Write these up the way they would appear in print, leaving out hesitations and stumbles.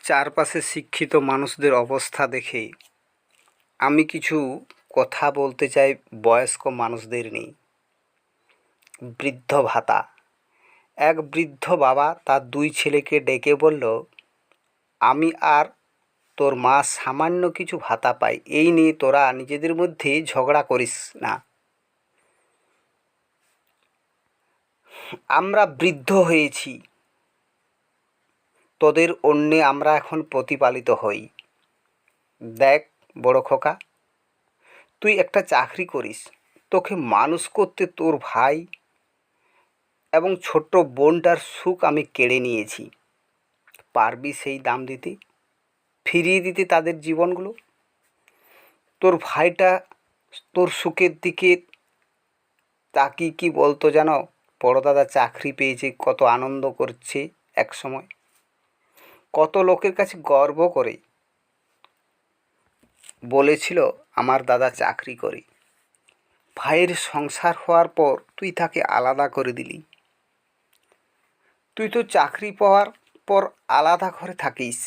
চারপাশে শিক্ষিত মানুষদের অবস্থা দেখে আমি কিছু কথা বলতে চাই বয়স্ক মানুষদের নিয়ে। বৃদ্ধ ভাতা। এক বৃদ্ধ বাবা তার দুই ছেলেকে ডেকে বলল, আমি আর তোর মা সামান্য কিছু ভাতা পাই, এই নিয়ে তোরা নিজেদের মধ্যে ঝগড়া করিস না। আমরা বৃদ্ধ হয়েছি, তোদের অন্যে আমরা এখন প্রতিপালিত হই। দেখ বড় খোকা, তুই একটা চাকরি করিস, তোকে মানুষ করতে তোর ভাই এবং ছোট্ট বোনটার সুখ আমি কেড়ে নিয়েছি। পারবি সেই দাম দিতে, ফিরিয়ে দিতে তাদের জীবনগুলো? তোর ভাইটা তোর সুখের দিকে তাকিয়ে কি বলতো জানো? বড় দাদা চাকরি পেয়েছে, কত আনন্দ করছে, এক সময় কত লোকের কাছে গর্ব করে বলেছিল আমার দাদা চাকরি করে। ভাইয়ের সংসার হওয়ার পর তুই তাকে আলাদা করে দিলি। তুই তো চাকরি পাওয়ার পর আলাদা ঘরে থাকিস।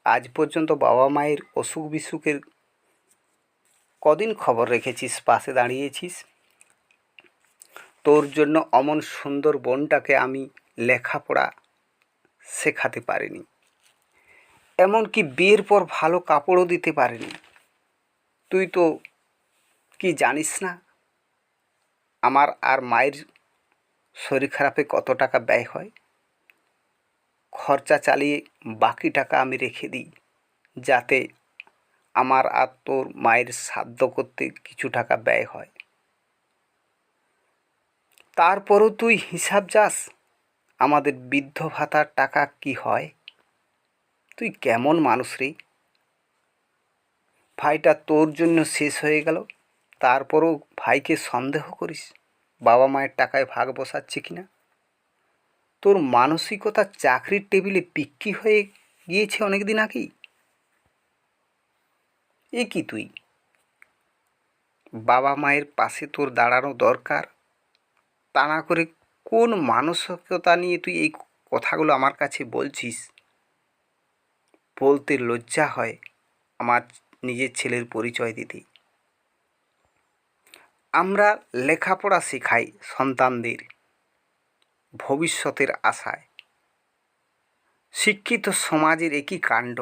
আজ পর্যন্ত বাবা মায়ের অসুখ বিসুখের কদিন খবর রেখেছিস, পাশে দাঁড়িয়েছিস? তোর জন্য অমন সুন্দর বোনটাকে আমি লেখাপড়া শেখাতে পারিনি, এমনকি বিয়ের পর ভালো কাপড়ও দিতে পারিনি। তুই তো কি জানিস না আমার আর মায়ের শরীর খারাপে কত টাকা ব্যয় হয়? খরচা চালিয়ে বাকি টাকা আমি রেখে দিই, যাতে আমার আর তোর মায়ের শ্রাদ্ধ করতে কিছু টাকা ব্যয় হয়। তারপরও তুই হিসাব যাস আমাদের বৃদ্ধ ভাতার টাকা কি হয়? তুই কেমন মানুষ রে? ভাইটা তোর জন্য শেষ হয়ে গেল, তারপরও ভাইকে সন্দেহ করিস বাবা মায়ের টাকায় ভাগ বসাচ্ছে কিনা? তোর মানসিকতা চাকরির টেবিলে বিক্রি হয়ে গিয়েছে অনেক দিন আগেই। এ কি তুই? বাবা মায়ের পাশে তোর দাঁড়ানো দরকার, তা না করে কোন মানসিকতা নিয়ে তুই এই কথাগুলো আমার কাছে বলছিস? বলতে লজ্জা হয় আমার নিজের ছেলের পরিচয় দিতে। আমরা লেখাপড়া শেখাই সন্তানদের ভবিষ্যতের আশায়। শিক্ষিত সমাজের একই কাণ্ড,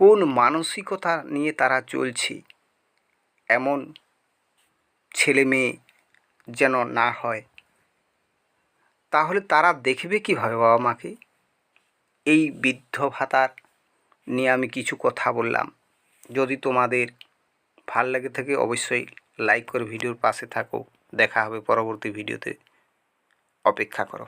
কোন মানসিকতা নিয়ে তারা চলছে? এমন ছেলে মেয়ে যেন না হয়। তাহলে তারা দেখবে কীভাবে বাবা মাকে? এই বৃদ্ধ ভাতার নিয়ে আমি কিছু কথা বললাম। যদি তোমাদের ভাল লেগে থাকে অবশ্যই লাইক করে ভিডিওর পাশে থাকো। দেখা হবে পরবর্তী ভিডিওতে, অপেক্ষা করো।